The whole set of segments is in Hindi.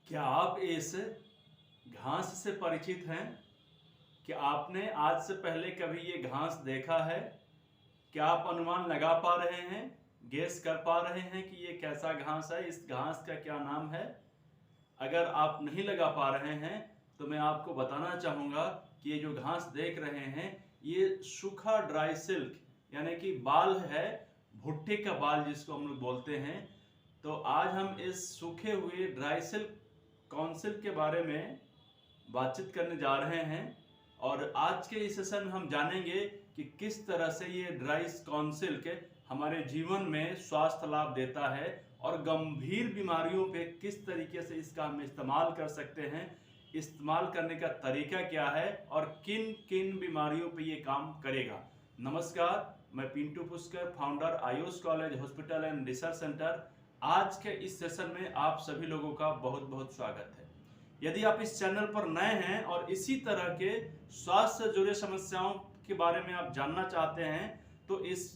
क्या आप इस घास से परिचित हैं? क्या आपने आज से पहले कभी ये घास देखा है? क्या आप अनुमान लगा पा रहे हैं, गेस कर पा रहे हैं कि ये कैसा घास है, इस घास का क्या नाम है? अगर आप नहीं लगा पा रहे हैं तो मैं आपको बताना चाहूँगा कि ये जो घास देख रहे हैं ये सूखा ड्राई सिल्क यानी कि बाल है, भुट्टे का बाल जिसको हम लोग बोलते हैं। तो आज हम इस सूखे हुए ड्राई सिल्क काउंसिल के बारे में बातचीत करने जा रहे हैं और आज के इस सेशन में हम जानेंगे कि किस तरह से ये ड्राई काउंसिल के हमारे जीवन में स्वास्थ्य लाभ देता है और गंभीर बीमारियों पे किस तरीके से इसका हम इस्तेमाल कर सकते हैं, इस्तेमाल करने का तरीका क्या है और किन किन बीमारियों पे ये काम करेगा। नमस्कार, मैं Pintu Pushkar, founder Ayush college hospital and research centre. आज के इस सेशन में आप सभी लोगों का बहुत बहुत स्वागत है। यदि आप इस चैनल पर नए हैं और इसी तरह के स्वास्थ्य से जुड़े समस्याओं के बारे में आप जानना चाहते हैं तो इस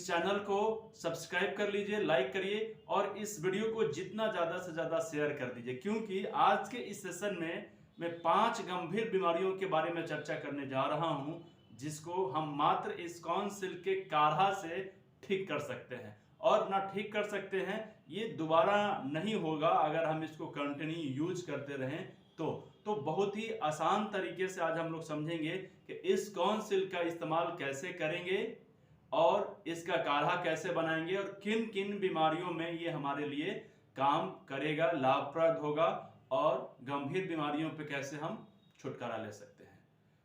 चैनल को सब्सक्राइब कर लीजिए, लाइक करिए और इस वीडियो को जितना ज़्यादा से ज़्यादा शेयर कर दीजिए, क्योंकि आज के इस सेशन में मैं 5 गंभीर बीमारियों के बारे में चर्चा करने जा रहा हूं जिसको हम मात्र इस काउंसिल के काढ़ा से ठीक कर सकते हैं। और ना ठीक कर सकते हैं, ये दोबारा नहीं होगा अगर हम इसको कंटिन्यू यूज करते रहें तो बहुत ही आसान तरीके से आज हम लोग समझेंगे कि इस काउंसिल का इस्तेमाल कैसे करेंगे और इसका काढ़ा कैसे बनाएंगे और किन किन बीमारियों में ये हमारे लिए काम करेगा, लाभप्रद होगा और गंभीर बीमारियों पे कैसे हम छुटकारा ले सकते हैं।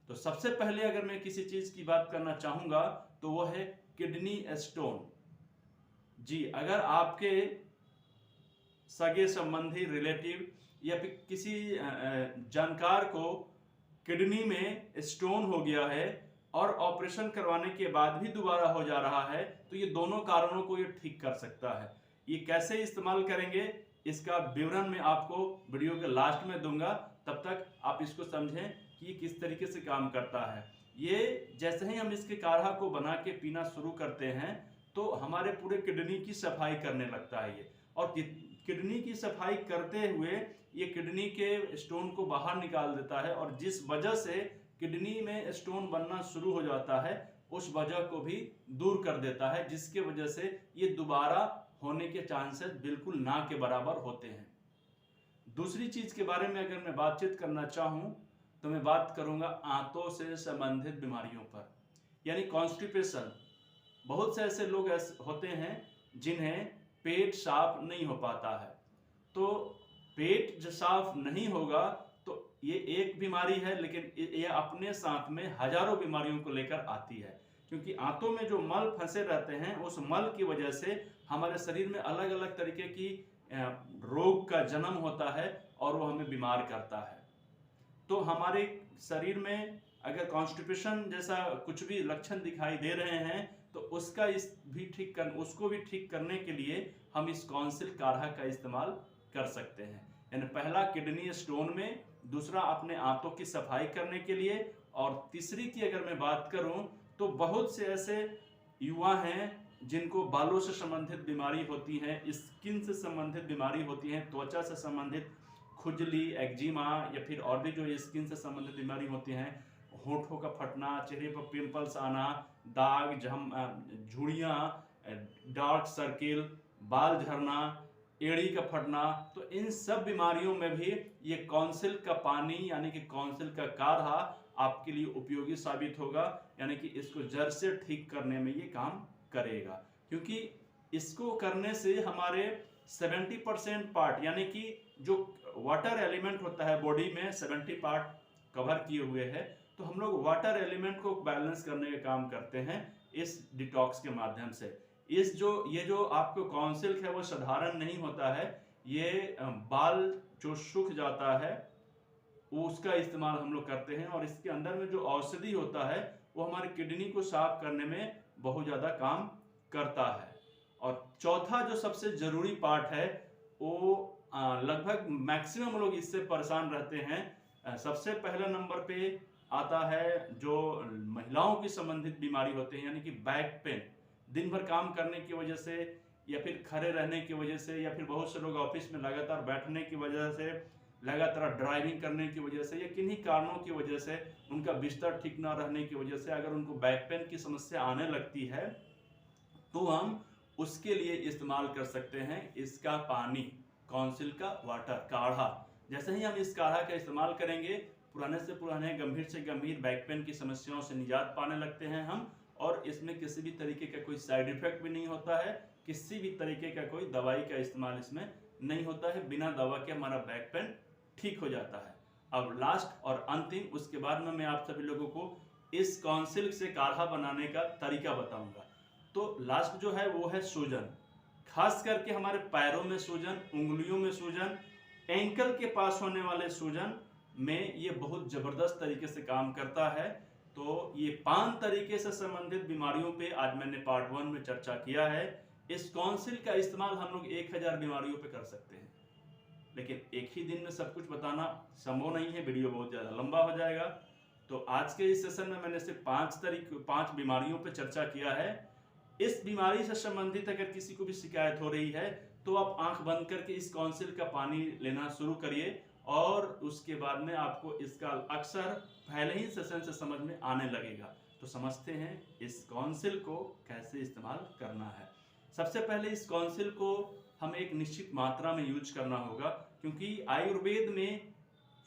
तो सबसे पहले अगर मैं किसी चीज की बात करना चाहूंगा तो वो है किडनी स्टोन। जी, अगर आपके सगे संबंधी, रिलेटिव या फिर किसी जानकार को किडनी में स्टोन हो गया है और ऑपरेशन करवाने के बाद भी दोबारा हो जा रहा है, तो ये दोनों कारणों को ये ठीक कर सकता है। ये कैसे इस्तेमाल करेंगे इसका विवरण मैं आपको वीडियो के लास्ट में दूंगा, तब तक आप इसको समझें कि ये किस तरीके से काम करता है। ये जैसे ही हम इसके काढ़ा को बना के पीना शुरू करते हैं तो हमारे पूरे किडनी की सफाई करने लगता है ये, और किडनी की सफाई करते हुए ये किडनी के स्टोन को बाहर निकाल देता है और जिस वजह से किडनी में स्टोन बनना शुरू हो जाता है उस वजह को भी दूर कर देता है, जिसके वजह से ये दोबारा होने के चांसेस बिल्कुल ना के बराबर होते हैं। दूसरी चीज के बारे में अगर मैं बातचीत करना चाहूं तो मैं बात करूंगा आंतों से संबंधित बीमारियों पर, यानी कॉन्स्टिपेशन। बहुत से ऐसे लोग होते हैं जिन्हें पेट साफ नहीं हो पाता है। तो पेट जो साफ नहीं होगा तो ये एक बीमारी है, लेकिन ये अपने साथ में हजारों बीमारियों को लेकर आती है, क्योंकि आंतों में जो मल फंसे रहते हैं उस मल की वजह से हमारे शरीर में अलग अलग तरीके की रोग का जन्म होता है और वो हमें बीमार करता है। तो हमारे शरीर में अगर कॉन्स्टिपेशन जैसा कुछ भी लक्षण दिखाई दे रहे हैं तो उसको भी ठीक करने के लिए हम इस काउंसिल काढ़ा का इस्तेमाल कर सकते हैं। यानी पहला किडनी स्टोन में, दूसरा अपने आंतों की सफाई करने के लिए, और तीसरी की अगर मैं बात करूं तो बहुत से ऐसे युवा हैं जिनको बालों से संबंधित बीमारी होती है, स्किन से संबंधित बीमारी होती है, त्वचा से संबंधित खुजली, एक्जिमा या फिर और भी जो स्किन से संबंधित बीमारी होती हैं, होठों का फटना, चेहरे पर पिंपल्स आना, दाग, झुर्रियाँ, डार्क सर्किल, बाल झड़ना, एड़ी का फटना, तो इन सब बीमारियों में भी ये काउंसिल का पानी यानी कि काउंसिल का काढ़ा आपके लिए उपयोगी साबित होगा। यानी कि इसको जड़ से ठीक करने में ये काम करेगा, क्योंकि इसको करने से हमारे 70% पार्ट यानी कि जो वाटर एलिमेंट होता है बॉडी में 70 पार्ट कवर किए हुए है, तो हम लोग वाटर एलिमेंट को बैलेंस करने का काम करते हैं इस डिटॉक्स के माध्यम से। ये जो आपको काउंसिल है वो साधारण नहीं होता है, ये बाल जो सूख जाता है उसका इस्तेमाल हम लोग करते हैं और इसके अंदर में जो औषधि होता है वो हमारे किडनी को साफ करने में बहुत ज्यादा काम करता है। और चौथा जो सबसे जरूरी पार्ट है वो लगभग मैक्सिमम लोग इससे परेशान रहते हैं। सबसे पहले नंबर पे आता है जो महिलाओं की संबंधित बीमारी होते हैं, यानी कि बैक पेन। दिन भर काम करने की वजह से या फिर खड़े रहने की वजह से, या फिर बहुत से लोग ऑफिस में लगातार बैठने की वजह से, लगातार ड्राइविंग करने की वजह से, या किन्हीं कारणों की वजह से, उनका बिस्तर ठीक ना रहने की वजह से अगर उनको बैक पेन की समस्या आने लगती है तो हम उसके लिए इस्तेमाल कर सकते हैं इसका पानी, काउंसिल का वाटर काढ़ा। जैसे ही हम इस काढ़ा का इस्तेमाल करेंगे, पुराने से पुराने गंभीर से गंभीर बैक पेन की समस्याओं से निजात पाने लगते हैं हम, और इसमें किसी भी तरीके का कोई साइड इफेक्ट भी नहीं होता है, किसी भी तरीके का कोई दवाई का इस्तेमाल इसमें नहीं होता है, बिना दवा के हमारा बैक पेन ठीक हो जाता है। अब लास्ट और अंतिम, उसके बाद में मैं आप सभी लोगों को इस काउंसिल से काढ़ा बनाने का तरीका बताऊंगा। तो लास्ट जो है वो है सूजन, खास करके हमारे पैरों में सूजन, उंगलियों में सूजन, एंकल के पास होने वाले सूजन में ये बहुत जबरदस्त तरीके से काम करता है। तो ये 5 तरीके से संबंधित बीमारियों पे आज मैंने पार्ट 1 में चर्चा किया है। इस काउंसिल का इस्तेमाल हम लोग 1000 बीमारियों पे कर सकते हैं, लेकिन एक ही दिन में सब कुछ बताना संभव नहीं है, वीडियो बहुत ज़्यादा लंबा हो जाएगा। तो आज के इस सेशन में मैंने सिर्फ 5 बीमारियों पे चर्चा किया है। इस बीमारी से संबंधित अगर किसी को भी शिकायत हो रही है तो आप आंख बंद करके इस काउंसिल का पानी लेना शुरू करिए, और उसके बाद में आपको इसका अक्सर पहले ही सेशन से समझ में आने लगेगा। तो समझते हैं इस काउंसिल को कैसे इस्तेमाल करना है। सबसे पहले इस काउंसिल को हमें एक निश्चित मात्रा में यूज करना होगा, क्योंकि आयुर्वेद में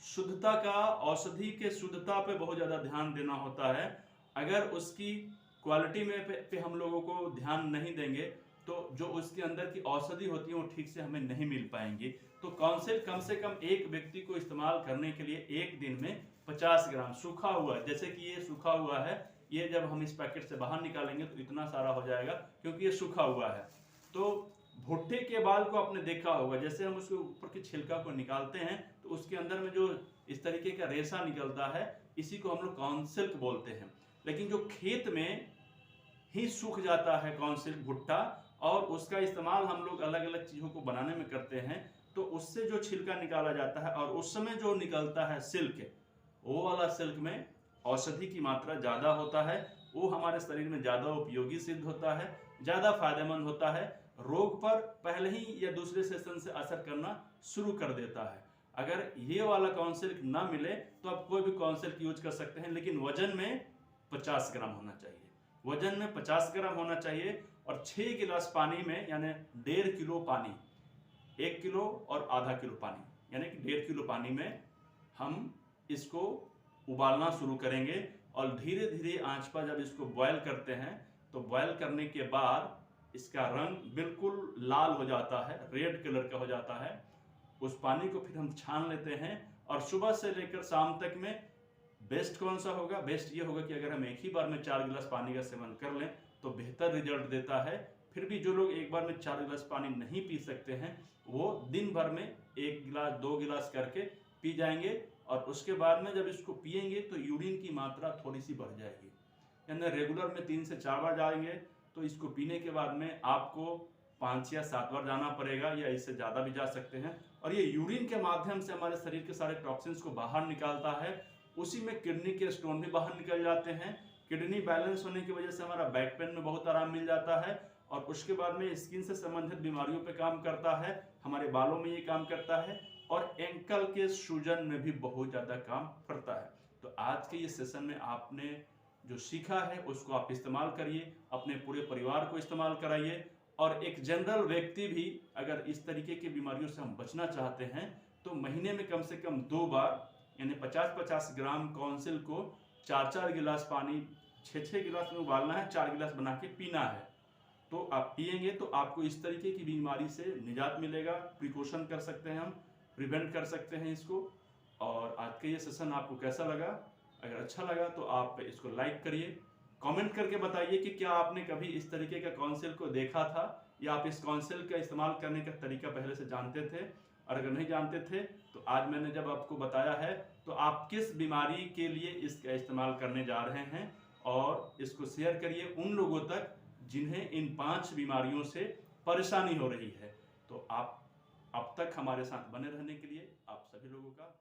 शुद्धता का, औषधि के शुद्धता पे बहुत ज़्यादा ध्यान देना होता है। अगर उसकी क्वालिटी में पे हम लोगों को ध्यान नहीं देंगे तो जो उसके अंदर की औषधि होती है वो ठीक से हमें नहीं मिल पाएंगी। तो काउंसिल कम से कम एक व्यक्ति को इस्तेमाल करने के लिए एक दिन में 50 ग्राम सूखा हुआ, जैसे कि ये सूखा हुआ है, ये जब हम इस पैकेट से बाहर निकालेंगे तो इतना सारा हो जाएगा क्योंकि ये सूखा हुआ है। तो भुट्टे के बाल को आपने देखा होगा, जैसे हम उसके ऊपर की छिलका को निकालते हैं तो उसके अंदर में जो इस तरीके का रेशा निकलता है, इसी को हम लोग काउंसिल बोलते हैं। लेकिन जो खेत में ही सूख जाता है काउंसिल भुट्टा, और उसका इस्तेमाल हम लोग अलग अलग चीज़ों को बनाने में करते हैं, तो उससे जो छिलका निकाला जाता है और उस समय जो निकलता है सिल्क, वो वाला सिल्क में औषधि की मात्रा ज़्यादा होता है, वो हमारे शरीर में ज़्यादा उपयोगी सिद्ध होता है, ज़्यादा फायदेमंद होता है, रोग पर पहले ही या दूसरे सेशन से असर करना शुरू कर देता है। अगर ये वाला काउंसिल ना मिले तो आप कोई भी काउंसिल यूज कर सकते हैं, लेकिन वजन में 50 ग्राम होना चाहिए, वजन में 50 ग्राम होना चाहिए, और 6 गिलास पानी में, यानी 1.5 किलो पानी, 1 किलो और आधा किलो पानी, यानी कि 1.5 किलो पानी में हम इसको उबालना शुरू करेंगे। और धीरे धीरे आंच पर जब इसको बॉयल करते हैं तो बॉयल करने के बाद इसका रंग बिल्कुल लाल हो जाता है, रेड कलर का हो जाता है। उस पानी को फिर हम छान लेते हैं, और सुबह से लेकर शाम तक में बेस्ट कौन सा होगा? बेस्ट ये होगा कि अगर हम एक ही बार में 4 गिलास पानी का सेवन कर लें तो बेहतर रिजल्ट देता है। फिर भी जो लोग एक बार में 4 गिलास पानी नहीं पी सकते हैं, वो दिन भर में 1 गिलास 2 गिलास करके पी जाएंगे, और उसके बाद में जब इसको पिएंगे तो यूरिन की मात्रा थोड़ी सी बढ़ जाएगी। यानी रेगुलर में 3 से 4 बार जाएंगे तो इसको पीने के बाद में आपको 5 या 7 बार जाना पड़ेगा, या इससे ज़्यादा भी जा सकते हैं। और ये यूरिन के माध्यम से हमारे शरीर के सारे टॉक्सिन्स को बाहर निकालता है, उसी में किडनी के स्टोन भी बाहर निकल जाते हैं। किडनी बैलेंस होने की वजह से हमारा बैक पेन में बहुत आराम मिल जाता है, और उसके बाद में स्किन से संबंधित बीमारियों पे काम करता है, हमारे बालों में ये काम करता है, और एंकल के सूजन में भी बहुत ज़्यादा काम करता है। तो आज के ये सेशन में आपने जो सीखा है उसको आप इस्तेमाल करिए, अपने पूरे परिवार को इस्तेमाल कराइए, और एक जनरल व्यक्ति भी अगर इस तरीके की बीमारियों से हम बचना चाहते हैं तो महीने में कम से कम 2 बार, यानी 50-50 ग्राम काउंसिल को 4-4 गिलास पानी 6-6 गिलास में उबालना है, 4 गिलास बना के पीना है। तो आप पिएंगे तो आपको इस तरीके की बीमारी से निजात मिलेगा, प्रिकॉशन कर सकते हैं हम, प्रिवेंट कर सकते हैं इसको। और आज का ये सेशन आपको कैसा लगा? अगर अच्छा लगा तो आप इसको लाइक करिए, कमेंट करके बताइए कि क्या आपने कभी इस तरीके का काउंसिल को देखा था, या आप इस काउंसिल का इस्तेमाल करने का तरीका पहले से जानते थे। और अगर नहीं जानते थे तो आज मैंने जब आपको बताया है तो आप किस बीमारी के लिए इसका इस्तेमाल करने जा रहे हैं, और इसको शेयर करिए उन लोगों तक जिन्हें इन 5 बीमारियों से परेशानी हो रही है। तो आप अब तक हमारे साथ बने रहने के लिए आप सभी लोगों का